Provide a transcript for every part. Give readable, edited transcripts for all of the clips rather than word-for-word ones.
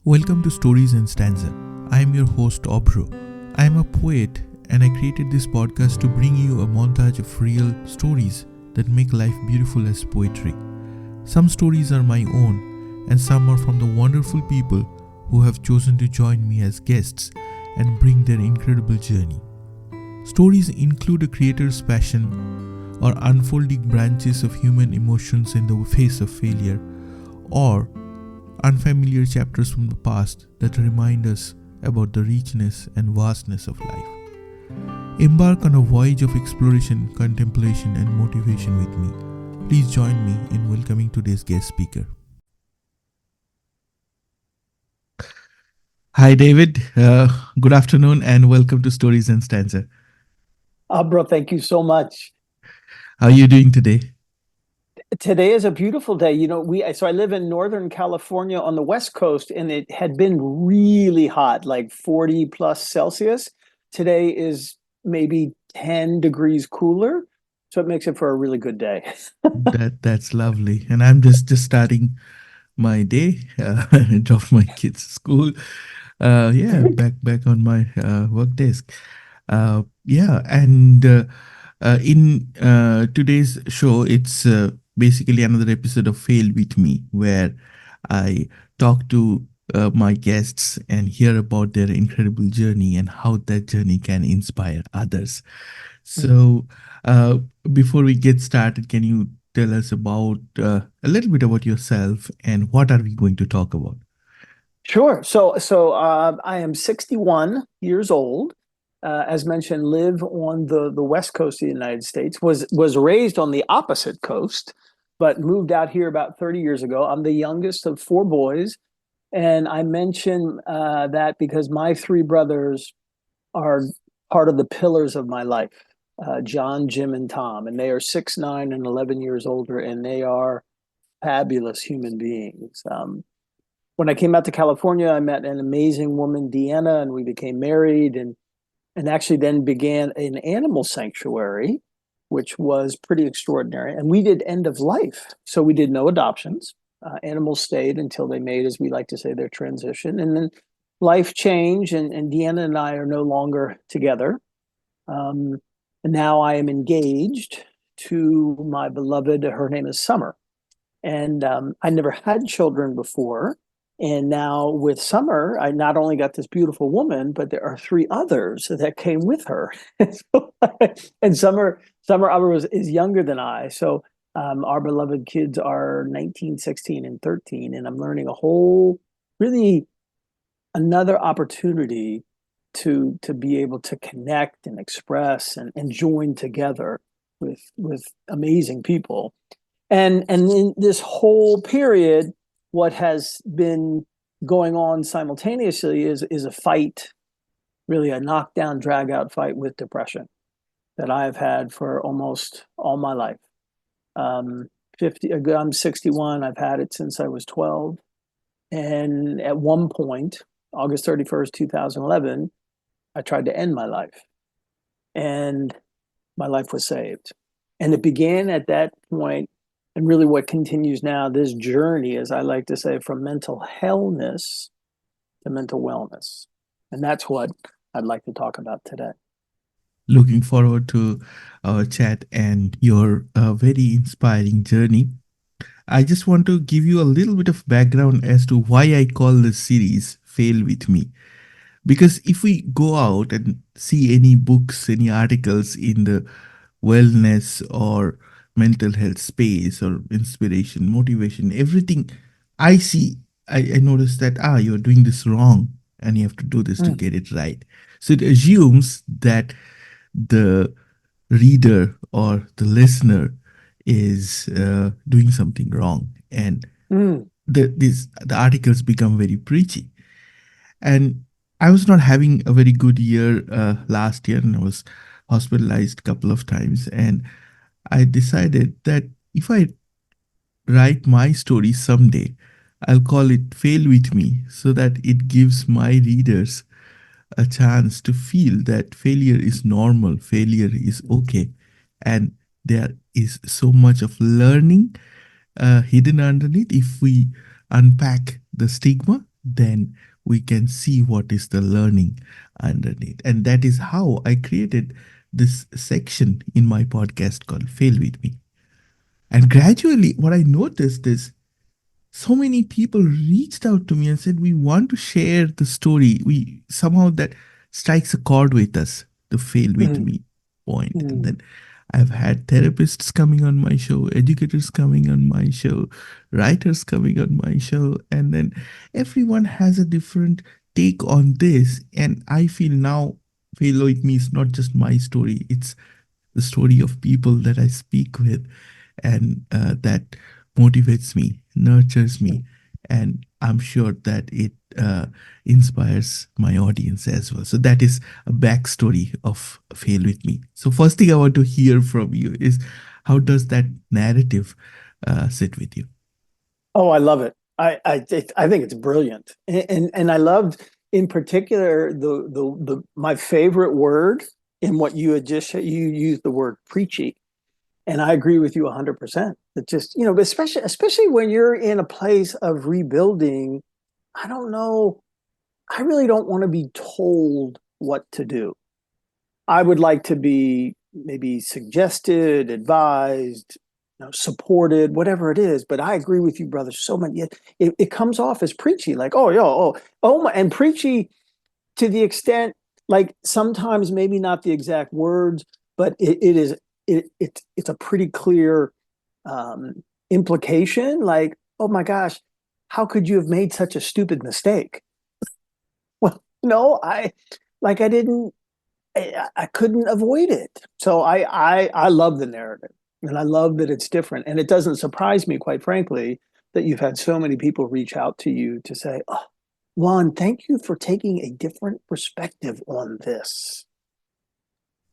Welcome to Stories and Stanza. I am your host Abhra. I am a poet and I created this podcast to bring you a montage of real stories that make life beautiful as poetry. Some stories are my own and some are from the wonderful people who have chosen to join me as guests and bring their incredible journey. Stories include a creator's passion or unfolding branches of human emotions in the face of failure or unfamiliar chapters from the past that remind us about the richness and vastness of life. Embark on a voyage of exploration, contemplation, and motivation with me. Please join me in welcoming today's guest speaker. Hi, David. Good afternoon, and welcome to Stories and Stanza. Abhra, thank you so much. How are you doing today? Today is a beautiful day. I live in Northern California on the West Coast, and it had been really hot, like 40 plus Celsius. Today is maybe 10 degrees cooler, so it makes it for a really good day. That's lovely. And I'm just starting my day. Drop my kids to school. Yeah, back on my work desk. Yeah, and in today's show, it's basically another episode of Fail With Me, where I talk to my guests and hear about their incredible journey and how that journey can inspire others. So, uh, before we get started, can you tell us about a little bit about yourself and what are we going to talk about? Sure. So I am 61 years old. As mentioned, live on the West Coast of the United States. Was raised on the opposite coast, but moved out here about 30 years ago. I'm the youngest of four boys, and I mention that because my three brothers are part of the pillars of my life, John, Jim, and Tom, and they are 6, 9, and 11 years older, and they are fabulous human beings. When I came out to California, I met an amazing woman, Deanna, and we became married and actually then began an animal sanctuary, which was pretty extraordinary. And we did end of life. So we did no adoptions. Animals stayed until they made, as we like to say, their transition. And then life changed, and Deanna and I are no longer together. Um, and now I am engaged to my beloved, her name is Summer. And I never had children before. And now with Summer, I not only got this beautiful woman, but there are three others that came with her. And Summer is younger than I. So our beloved kids are 19, 16, and 13. And I'm learning a whole, really another opportunity to be able to connect and express and join together with amazing people. And in this whole period, what has been going on simultaneously is a fight, really a knockdown, drag out fight with depression that I've had for almost all my life. Um, 50, I'm 61. I've had it since I was 12. And at one point, August 31st, 2011, I tried to end my life, and my life was saved. And it began at that point, and really what continues now, this journey, as I like to say, from mental hellness to mental wellness. And that's what I'd like to talk about today. Looking forward to our chat and your very inspiring journey. I just want to give you a little bit of background as to why I call this series Fail With Me. Because if we go out and see any books, any articles in the wellness or mental health space or inspiration, motivation, everything I see, I notice that, you're doing this wrong and you have to do this to Mm, get it right. So it assumes that the reader or the listener is doing something wrong, and mm, the articles become very preachy. And I was not having a very good year last year, and I was hospitalized a couple of times. And I decided that if I write my story someday, I'll call it Fail With Me, so that it gives my readers a chance to feel that failure is normal, failure is okay, and there is so much of learning hidden underneath if we unpack the stigma then we can see what is the learning underneath. And that is how I created this section in my podcast called Fail With Me. And gradually, what I noticed is so many people reached out to me and said, we want to share the story. We somehow that strikes a chord with us, the fail with Mm, me point. And mm. then I've had therapists coming on my show, educators coming on my show, writers coming on my show, and then everyone has a different take on this. And I feel now fail with me is not just my story, it's the story of people that I speak with, and that motivates me, nurtures me, and I'm sure that it inspires my audience as well. So that is a backstory of Fail With Me. So first thing I want to hear from you is, how does that narrative sit with you? Oh, I love it. I think it's brilliant, and I loved in particular the my favorite word in what you had just said. You used the word preachy, and I agree with you 100%. It just, especially when you're in a place of rebuilding. I don't know. I really don't want to be told what to do. I would like to be maybe suggested, advised, supported, whatever it is. But I agree with you, brother. So much. It comes off as preachy, like, oh, yo, oh my, and preachy to the extent, like sometimes maybe not the exact words, but it is it's a pretty clear implication. Like, oh my gosh, how could you have made such a stupid mistake? Well, no, I didn't. I couldn't avoid it. So I love the narrative, and I love that it's different. And it doesn't surprise me, quite frankly, that you've had so many people reach out to you to say, "Oh, Juan, thank you for taking a different perspective on this."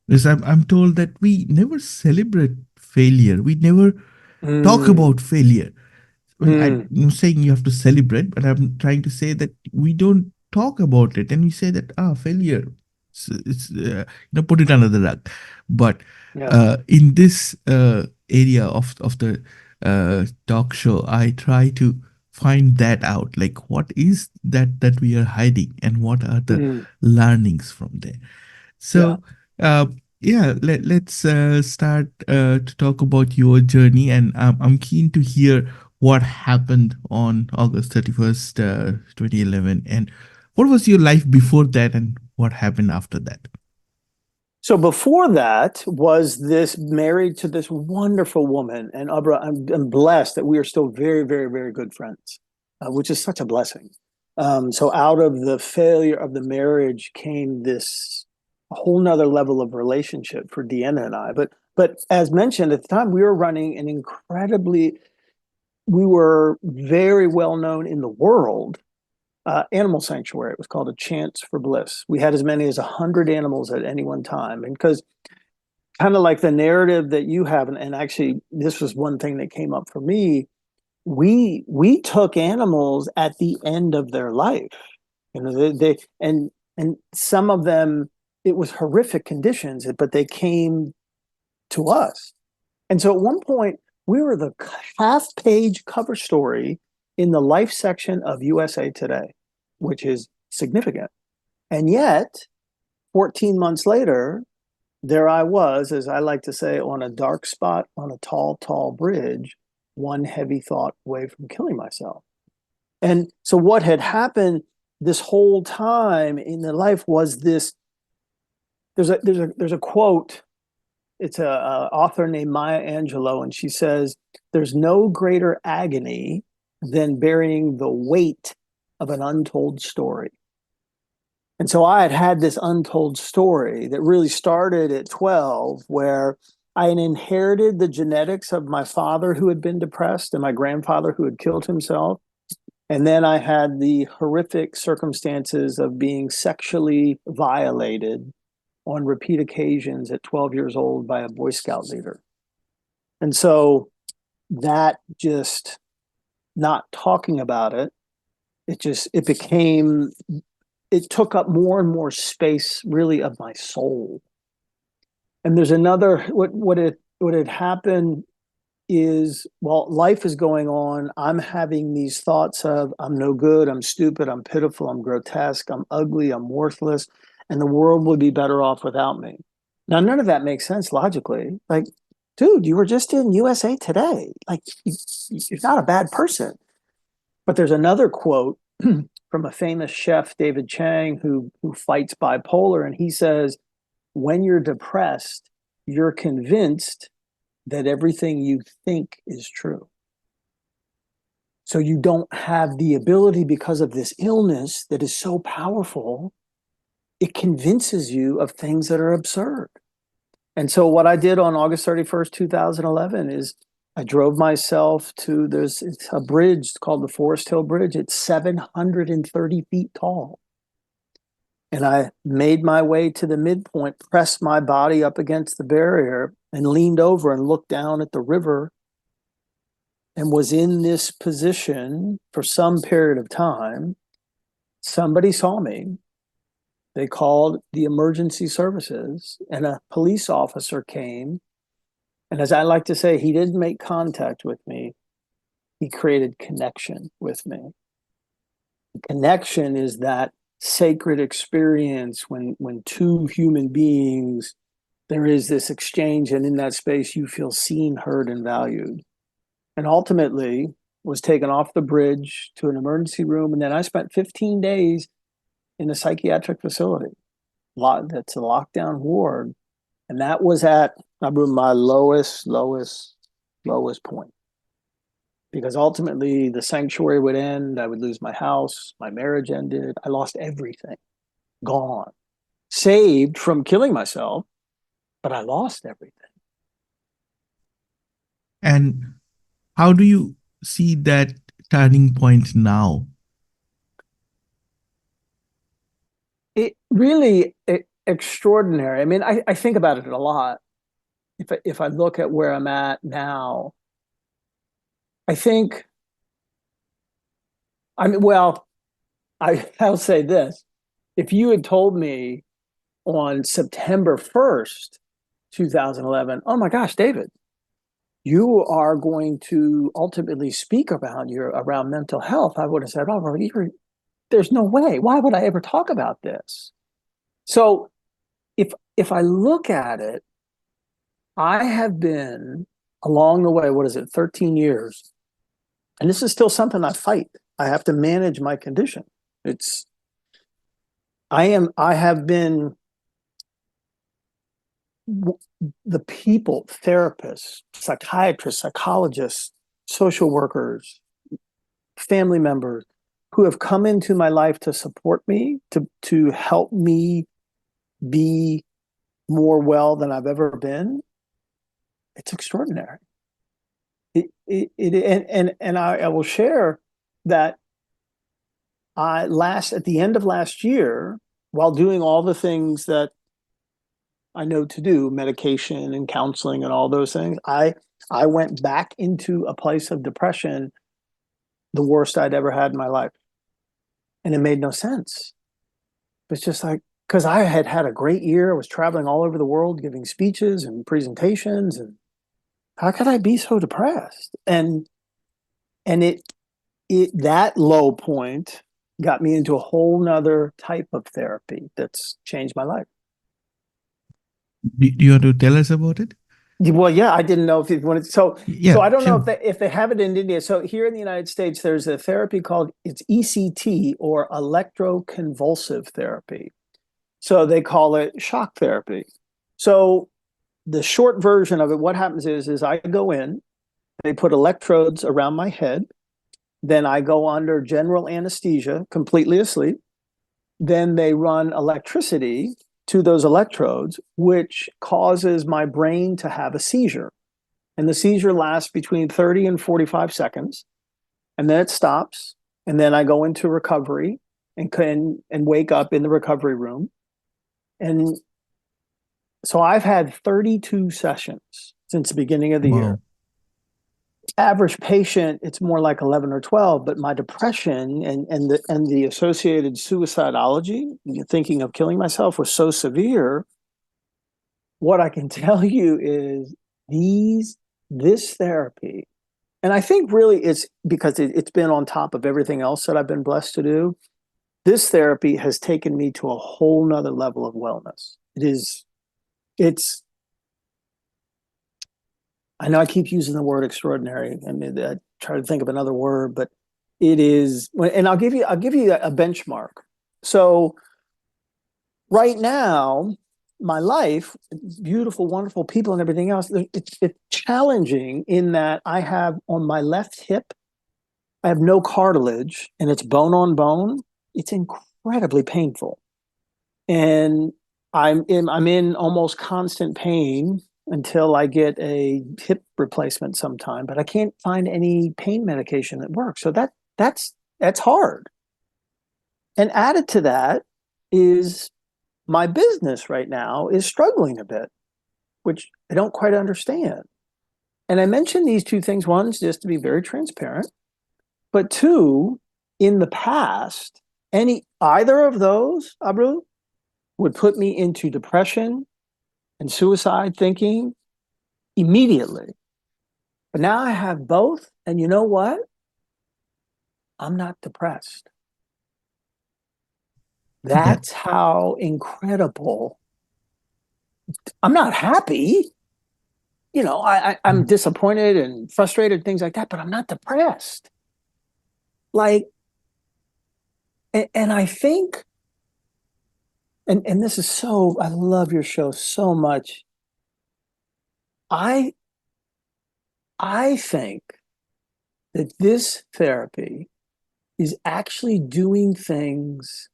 Because I'm told that we never celebrate failure. We never talk Mm, about failure. mm, I'm saying you have to celebrate, but I'm trying to say that we don't talk about it, and we say that failure, it's put it under the rug. But yeah. in this area of the talk show, I try to find that out, like what is that we are hiding, and what are the Mm, learnings from there. yeah. So, yeah, let's start to talk about your journey. And I'm keen to hear what happened on August 31st, 2011. And what was your life before that, and what happened after that? So before that was this married to this wonderful woman, and Abhra, I'm blessed that we are still very, very, very good friends, which is such a blessing. So out of the failure of the marriage came this a whole nother level of relationship for Deanna and I. But as mentioned at the time, we were running an incredibly, we were very well known in the world animal sanctuary. It was called A Chance for Bliss. We had as many as 100 animals at any one time. And because kind of like the narrative that you have, and actually this was one thing that came up for me, we took animals at the end of their life. They and some of them, it was horrific conditions, but they came to us. And so at one point, we were the half page cover story in the life section of USA Today, which is significant. And yet, 14 months later, there I was, as I like to say, on a dark spot on a tall, tall bridge, one heavy thought away from killing myself. And so, what had happened this whole time in the life was this. There's a quote. It's a author named Maya Angelou, and she says, "There's no greater agony than bearing the weight of an untold story." And so I had had this untold story that really started at 12, where I had inherited the genetics of my father who had been depressed and my grandfather who had killed himself. And then I had the horrific circumstances of being sexually violated on repeat occasions at 12 years old by a Boy Scout leader. And so that just not talking about it, it became, it took up more and more space really of my soul. And there's another, what had happened is, well, life is going on. I'm having these thoughts of I'm no good, I'm stupid, I'm pitiful, I'm grotesque, I'm ugly, I'm worthless, and the world would be better off without me. Now, none of that makes sense logically. Like, dude, you were just in USA Today. Like, you're not a bad person. But there's another quote from a famous chef, David Chang, who fights bipolar, and he says, when you're depressed, you're convinced that everything you think is true. So you don't have the ability, because of this illness that is so powerful, it convinces you of things that are absurd. And so what I did on August 31st, 2011 is I drove myself to, it's a bridge called the Forest Hill Bridge. It's 730 feet tall. And I made my way to the midpoint, pressed my body up against the barrier, and leaned over and looked down at the river, and was in this position for some period of time. Somebody saw me. They called the emergency services, and a police officer came. And as I like to say, he didn't make contact with me. He created connection with me. Connection is that sacred experience when two human beings, there is this exchange, and in that space you feel seen, heard, and valued. And ultimately was taken off the bridge to an emergency room, and then I spent 15 days in a psychiatric facility. That's a lockdown ward, and that was at my lowest point. Because ultimately the sanctuary would end, I would lose my house, my marriage ended, I lost everything, gone. Saved from killing myself, but I lost everything. And how do you see that turning point now? It really extraordinary. I mean, I think about it a lot. If I look at where I'm at now, I think, I'll say this. If you had told me on September 1st, 2011, oh my gosh, David, you are going to ultimately speak around mental health, I would have said, oh, there's no way. Why would I ever talk about this? So if I look at it, I have been along the way, 13 years, and this is still something I fight. I have to manage my condition. I have been the people, therapists, psychiatrists, psychologists, social workers, family members who have come into my life to support me, to help me be more well than I've ever been. It's extraordinary. And I will share that at the end of last year, while doing all the things that I know to do, medication and counseling and all those things, I went back into a place of depression, the worst I'd ever had in my life. And it made no sense. It's just like, because I had had a great year. I was traveling all over the world, giving speeches and presentations, and how could I be so depressed? And that low point got me into a whole nother type of therapy that's changed my life. Do you want to tell us about it? Well, yeah, I didn't know if you wanted. So I don't sure. know if they have it in India. So here in the United States, there's a therapy called ECT, or electroconvulsive therapy. So they call it shock therapy. So the short version of it, what happens is I go in, they put electrodes around my head, then I go under general anesthesia, completely asleep. Then they run electricity to those electrodes, which causes my brain to have a seizure. And the seizure lasts between 30 and 45 seconds. And then it stops. And then I go into recovery and wake up in the recovery room. And so I've had 32 sessions since the beginning of the year. Average patient, it's more like 11 or 12, but my depression and the associated suicidology, thinking of killing myself, was so severe. What I can tell you is these this therapy, and I think really it's because it's been on top of everything else that I've been blessed to do. This therapy has taken me to a whole nother level of wellness. It's, I know I keep using the word extraordinary. I mean, I try to think of another word, but it is, and I'll give you a benchmark. So right now, my life, beautiful, wonderful people and everything else, it's challenging in that I have on my left hip, I have no cartilage and it's bone on bone. It's incredibly painful. And I'm in almost constant pain until I get a hip replacement sometime, but I can't find any pain medication that works. So that's hard. And added to that is my business right now is struggling a bit, which I don't quite understand. And I mentioned these two things. One's just to be very transparent, but two, in the past, any either of those, Abru, would put me into depression and suicide thinking immediately. But now I have both. And you know what? I'm not depressed. That That's how incredible. I'm not happy. I'm disappointed and frustrated, things like that, but I'm not depressed. Like, and I think, and this is so, I love your show so much. I, I think that this therapy is actually doing things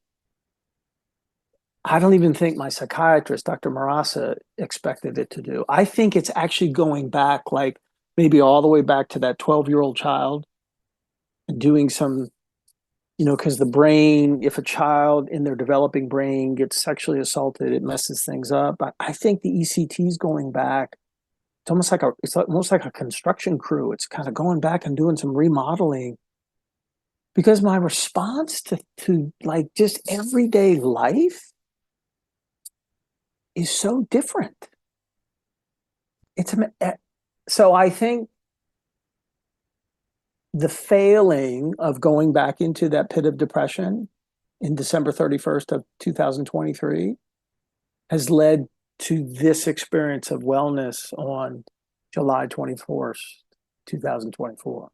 I don't even think my psychiatrist, Dr. Marasa, expected it to do. I think it's actually going back, like maybe all the way back to that 12-year-old child and doing some, because the brain, if a child in their developing brain gets sexually assaulted, it messes things up. I think the ECT is going back. It's almost like a construction crew. It's kind of going back and doing some remodeling because my response to like just everyday life is so different. It's so I think the failing of going back into that pit of depression in December 31st of 2023 has led to this experience of wellness on July 24th, 2024.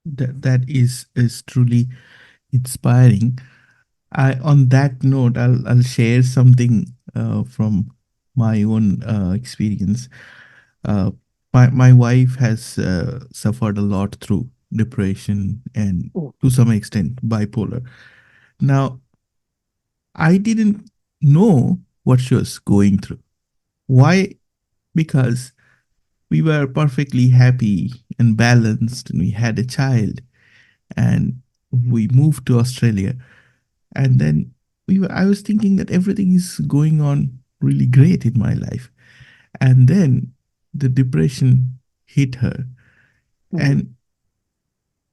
that is truly inspiring. I on that note, I'll share something from my own experience. Uh, my wife has suffered a lot through depression and Ooh. to some extent bipolar. Now, I didn't know what she was going through. Why? Because we were perfectly happy and balanced, and we had a child, and we moved to Australia. And then I was thinking that everything is going on really great in my life. And then the depression hit her. Mm. And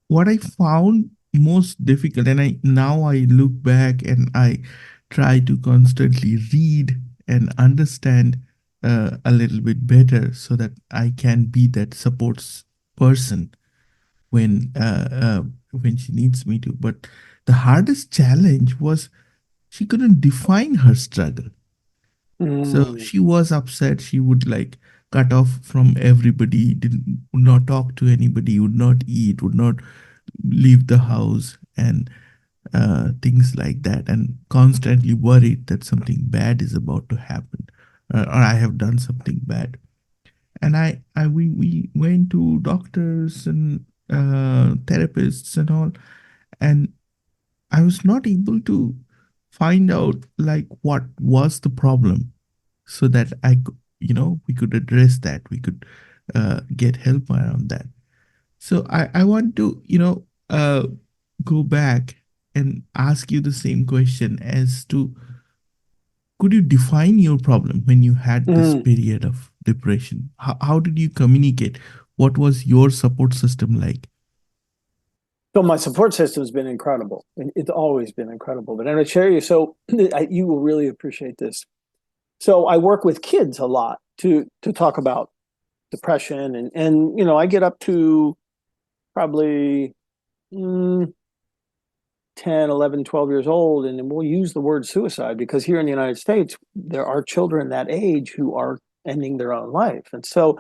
what I found most difficult, and I now I look back and I try to constantly read and understand a little bit better so that I can be that supports person when she needs me to. But the hardest challenge was she couldn't define her struggle. So Mm. she was upset. She would like cut off from everybody, didn't would not talk to anybody, would not eat, would not leave the house, and things like that, and constantly worried that something bad is about to happen, or I have done something bad. And we went to doctors and therapists and all, and I was not able to find out like what was the problem so that we could address that. We could get help around that. So I want to, go back and ask you the same question as to could you define your problem when you had this Mm. period of depression? How did you communicate? What was your support system like? So my support system has been incredible. It's always been incredible. But I'm going to share you. So you will really appreciate this. So I work with kids a lot to talk about depression, and I get up to probably mm, 10, 11, 12 years old, and we'll use the word suicide because here in the United States, there are children that age who are ending their own life. And so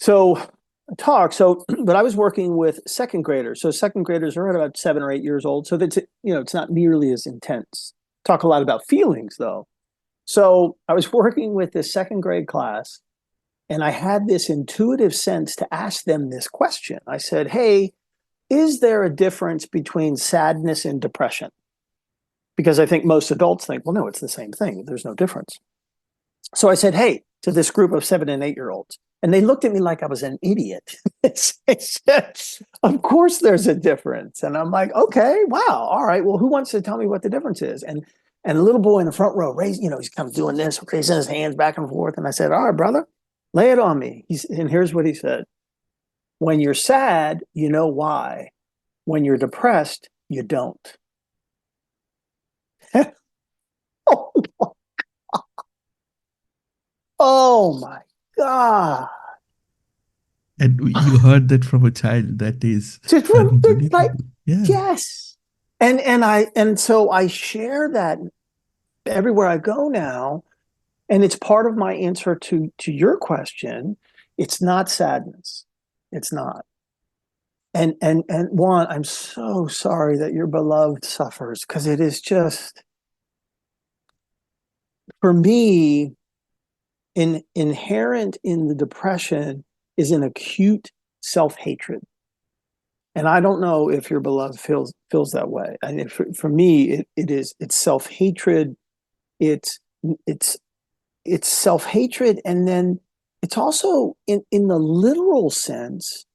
but I was working with second graders. So second graders are at about 7 or 8 years old. So that's, it's not nearly as intense. Talk a lot about feelings though. So I was working with this second grade class, and I had this intuitive sense to ask them this question. I said, hey, is there a difference between sadness and depression? Because I think most adults think, well, no, it's the same thing. There's no difference. So I said, hey, to this group of 7 and 8 year olds. And they looked at me like I was an idiot. They said, of course there's a difference. And I'm like, okay, wow. All right. Well, who wants to tell me what the difference is? And a little boy in the front row raised, he's kind of doing this, raising his hands back and forth. And I said, all right, brother, lay it on me. And here's what he said. When you're sad, you know why. When you're depressed, you don't. Oh, oh my God. And you heard that from a child. That is Like, unbelievable. Yeah. yes. And so I share that everywhere I go now. And it's part of my answer to your question. It's not sadness. It's not. And Juan, I'm so sorry that your beloved suffers, because it is just, for me, inherent in the depression is an acute self-hatred. And I don't know if your beloved feels that way. And for me, it's self-hatred, it's it's it's self-hatred, and then it's also in the literal sense,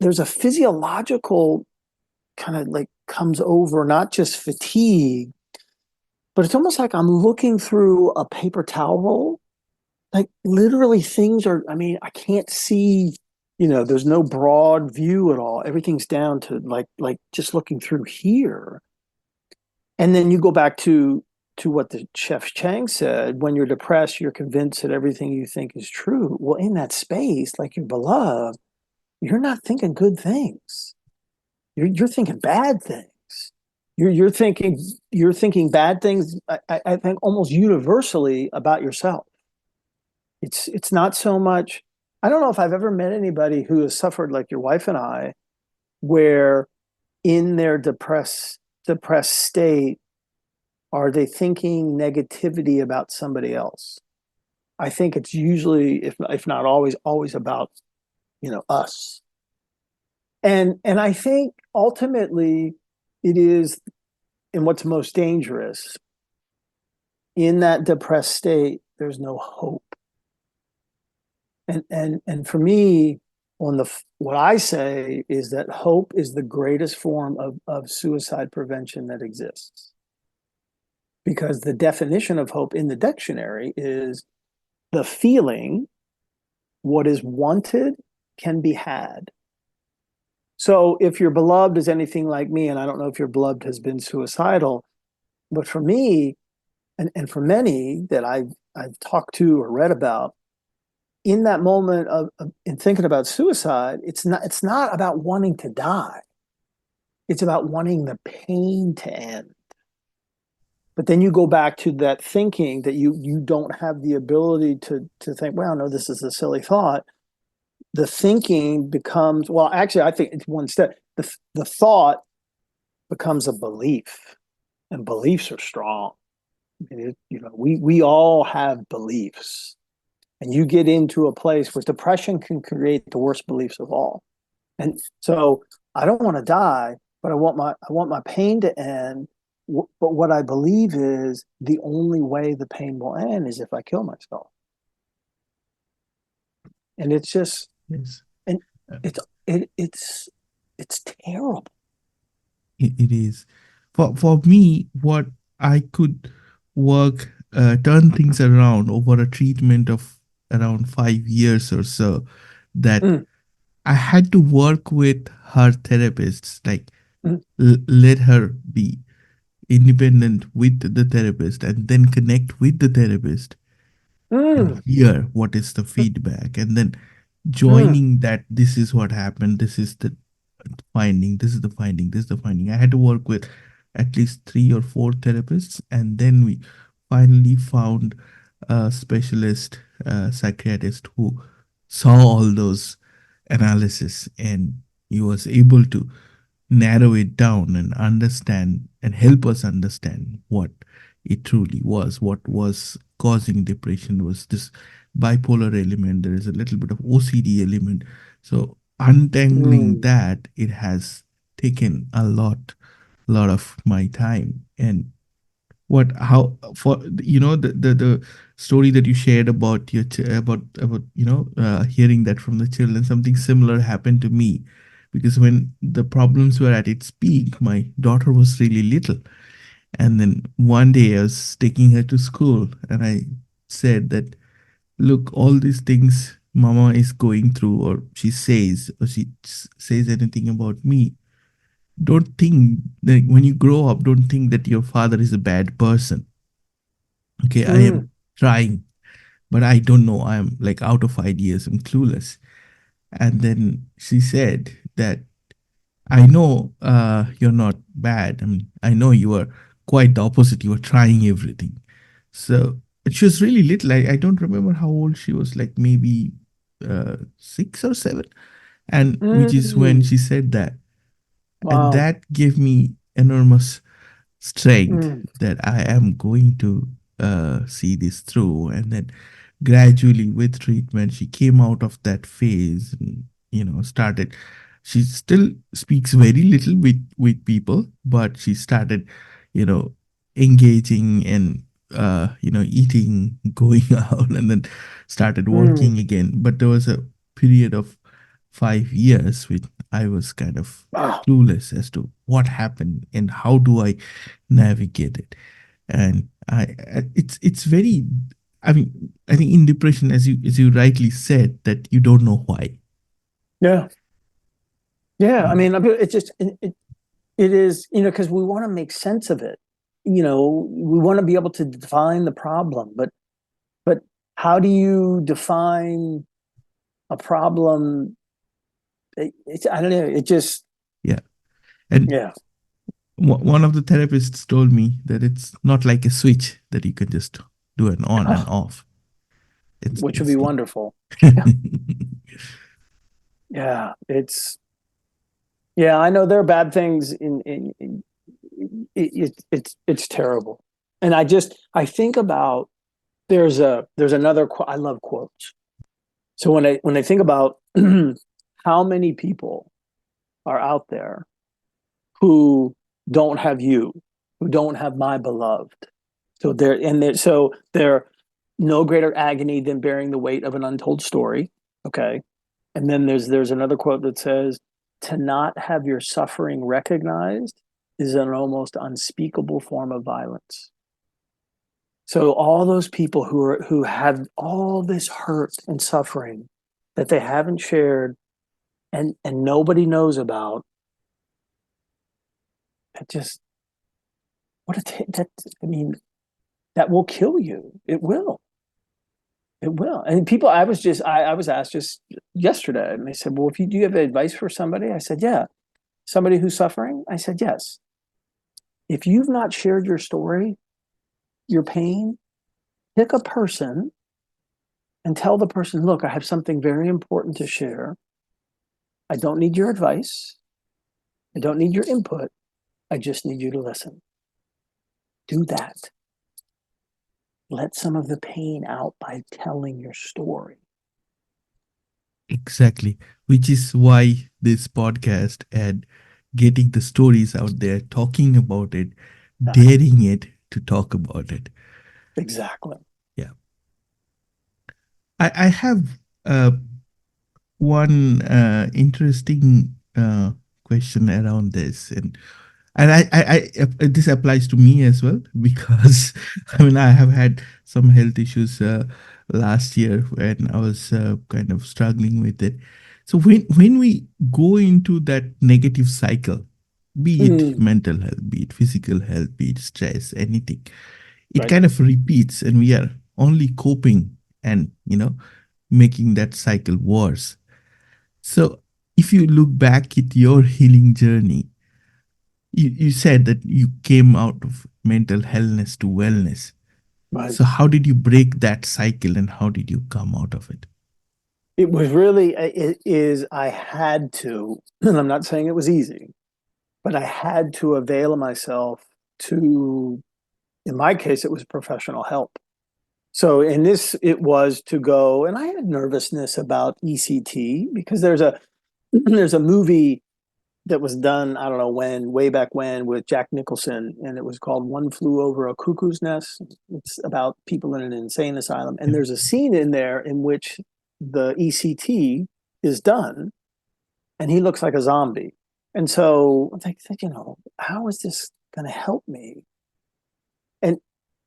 there's a physiological kind of like comes over, not just fatigue, but it's almost like I'm looking through a paper towel roll. Like literally things are, I mean, I can't see, there's no broad view at all. Everything's down to like just looking through here. And then you go back to what the chef Chang said, when you're depressed, you're convinced that everything you think is true. Well, in that space, like your beloved, you're not thinking good things. You're thinking bad things. You're thinking bad things. I think almost universally about yourself. It's not so much. I don't know if I've ever met anybody who has suffered like your wife and I, where in their depressed state, are they thinking negativity about somebody else? I think it's usually, if not always about, us. And I think ultimately it is, and what's most dangerous in that depressed state, there's no hope. And for me, what I say is that hope is the greatest form of suicide prevention that exists. Because the definition of hope in the dictionary is the feeling what is wanted can be had. So if your beloved is anything like me, and I don't know if your beloved has been suicidal, but for me, and for many that I've talked to or read about, in that moment of in thinking about suicide, it's not about wanting to die. It's about wanting the pain to end. But then you go back to that thinking that you don't have the ability to think, well, no, this is a silly thought. The thinking becomes, well, actually, I think it's one step. The thought becomes a belief, and beliefs are strong. We all have beliefs, and you get into a place where depression can create the worst beliefs of all. And so I don't want to die, but I want my pain to end. But what I believe is the only way the pain will end is if I kill myself. And it's just, Yes. and Uh, it's terrible. it is. For me, what I could turn things around over a treatment of around 5 years or so, that Mm, I had to work with her therapists, like mm, let her be independent with the therapist and then connect with the therapist. Mm, and hear what is the feedback, and then mm, joining that, this is what happened, this is the finding, this is the finding, this is the finding. I had to work with at least 3 or 4 therapists, and then we finally found a specialist psychiatrist who saw all those analysis, and he was able to narrow it down and understand and help us understand what it truly was. What was causing depression was this bipolar element. There is a little bit of OCD element. So untangling mm, that, it has taken a lot of my time. And what how for the story that you shared about about hearing that from the children, something similar happened to me, because when the problems were at its peak, my daughter was really little. And then one day I was taking her to school, and I said that, look, all these things mama is going through, or she says, or she says anything about me, don't think that when you grow up, don't think that your father is a bad person. Okay, I mm, am trying, but I don't know. I'm like out of ideas. I'm clueless. And then she said that, I know you're not bad. I mean, I know you are quite the opposite. You are trying everything. So she was really little. I don't remember how old she was, like maybe 6 or 7. And which is when mm. she said that. And Wow. that gave me enormous strength Mm, that I am going to see this through. And then gradually, with treatment, she came out of that phase, and started. She still speaks very little with people, but she started, you know, engaging and eating, going out, and then started mm. working again. But there was a period of 5 years which I was kind of Wow. clueless as to what happened and how do I navigate it. And it's very, I mean, I think in depression, as you rightly said, that you don't know why. Yeah. Yeah. You know. I mean, it just, it is, because we want to make sense of it. We want to be able to define the problem, but how do you define a problem? I don't know. It just, Yeah. And yeah. one of the therapists told me that it's not like a switch that you can just do an on and Oh, off. which would be It's wonderful. Yeah. Yeah. Yeah. I know there are bad things it's terrible. And I think about, there's another quote. I love quotes. So when I think about how many people are out there who don't have you, who don't have my beloved, so they're no greater agony than bearing the weight of an untold story. Okay, and then there's another quote that says, "To not have your suffering recognized is an almost unspeakable form of violence." So all those people who have all this hurt and suffering that they haven't shared and nobody knows about, it just that, I mean, that will kill you. It will. It will. And people, I was asked just yesterday, and they said, "Well, if you do you have advice for somebody?" I said, "Yeah." Somebody who's suffering? I said, "Yes." If you've not shared your story, your pain, pick a person and tell the person, "Look, I have something very important to share. I don't need your advice. I don't need your input. I just need you to listen." Do that. Let some of the pain out by telling your story. Exactly, which is why this podcast and getting the stories out there, talking about it, daring it to talk about it. Exactly. Yeah. I have one interesting question around this, and this applies to me as well, because I mean, I have had some health issues last year when I was kind of struggling with it. So when we go into that negative cycle, be it Mm, mental health, be it physical health, be it stress, anything, it right. kind of repeats, and we are only coping. and, making that cycle worse. So, if you look back at your healing journey, you said that you came out of mental illness to wellness. Right. So, how did you break that cycle and how did you come out of it? It was really, it is, I had to, and I'm not saying it was easy, but I had to avail myself to, in my case, it was professional help. So in this, it was to go, and I had nervousness about ECT because there's a movie that was done, I don't know when, way back when, with Jack Nicholson, and it was called One Flew Over a Cuckoo's Nest. It's about people in an insane asylum. And Yeah. there's a scene in there in which the ECT is done and he looks like a zombie. And so I think, how is this going to help me? And,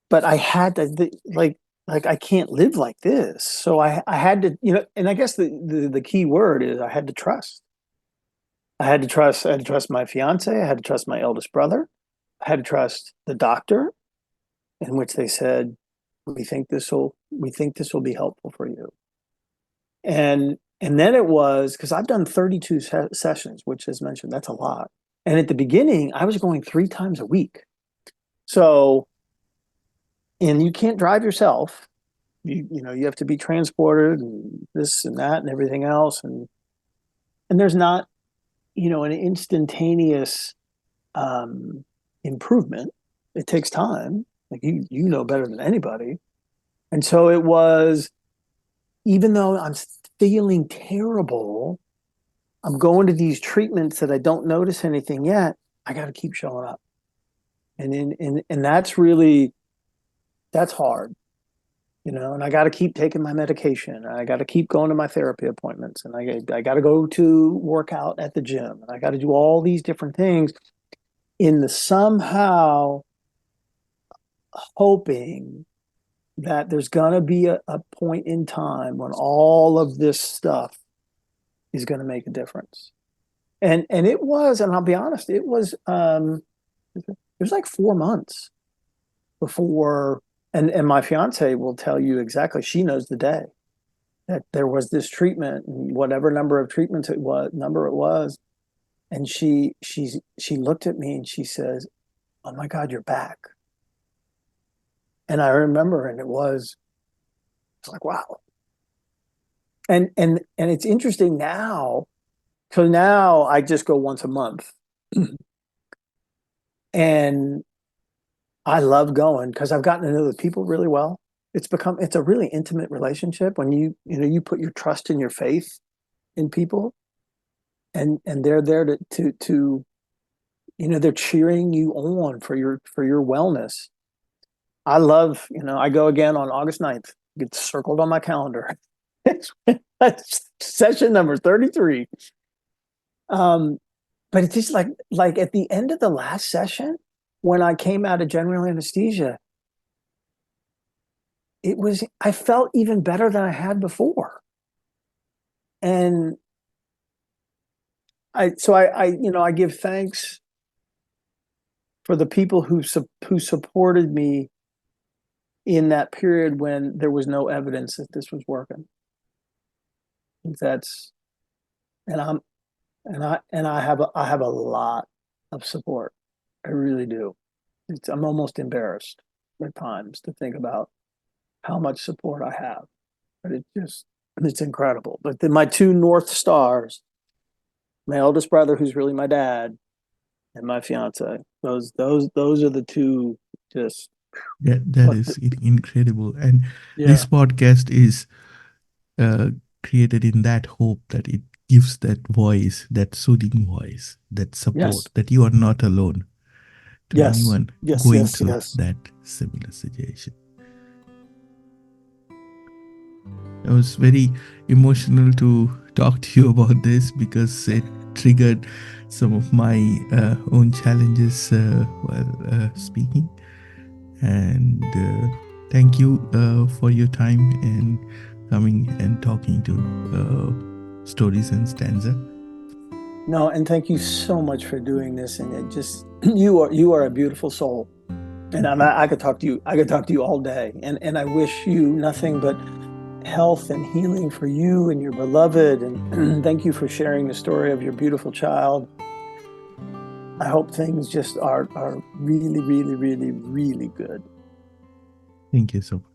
but I had to, like I can't live like this. So I had to, and I guess the key word is I had to trust. I had to trust my fiance. I had to trust my eldest brother. I had to trust the doctor, in which they said, we think this will be helpful for you. And then it was because I've done 32 sessions, which, as mentioned, that's a lot. And at the beginning, I was going 3 times a week. So, and you can't drive yourself. You have to be transported and this and that and everything else. And there's not, an instantaneous um, improvement. It takes time. Like you know better than anybody. And so it was, even though I'm feeling terrible, I'm going to these treatments that I don't notice anything yet. I got to keep showing up. And that's hard, and I got to keep taking my medication. I got to keep going to my therapy appointments, and I got to go to work out at the gym, and I got to do all these different things in the somehow hoping that there's going to be a point in time when all of this stuff is going to make a difference. And it was, and I'll be honest, it was like 4 months before, and my fiance will tell you exactly, she knows the day that there was this treatment, whatever number of treatments it was, and she looked at me and she says, "Oh my God, you're back." And I remember, and it's like, wow. And it's interesting now. So now I just go once a month, and I love going because I've gotten to know the people really well. It's a really intimate relationship when you put your trust and your faith in people, and they're there to they're cheering you on for your wellness. I love, I go again on August 9th. It's circled on my calendar. That's session number 33. But it's just like at the end of the last session, when I came out of general anesthesia, I felt even better than I had before. And I give thanks for the people who supported me in that period when there was no evidence that this was working. That's and I'm and I have a lot of support. I really do. I'm almost embarrassed at times to think about how much support I have, but it's incredible. But then my two North Stars, my eldest brother, who's really my dad, and my fiance, those are the two. Just That is incredible. And yeah, this podcast is uh, created in that hope that it gives that voice, that soothing voice, that yes, support, that you are not alone to yes, anyone yes, going yes, through yes. that similar situation. I was very emotional to talk to you about this because it triggered some of my own challenges while speaking. And thank you for your time and coming and talking to Stories and Stanza. No, and thank you so much for doing this. And it just you are a beautiful soul. And I could talk to you. I could talk to you all day. And I wish you nothing but health and healing for you and your beloved. And thank you for sharing the story of your beautiful child. I hope things just are really, really, really, really good. Thank you so much.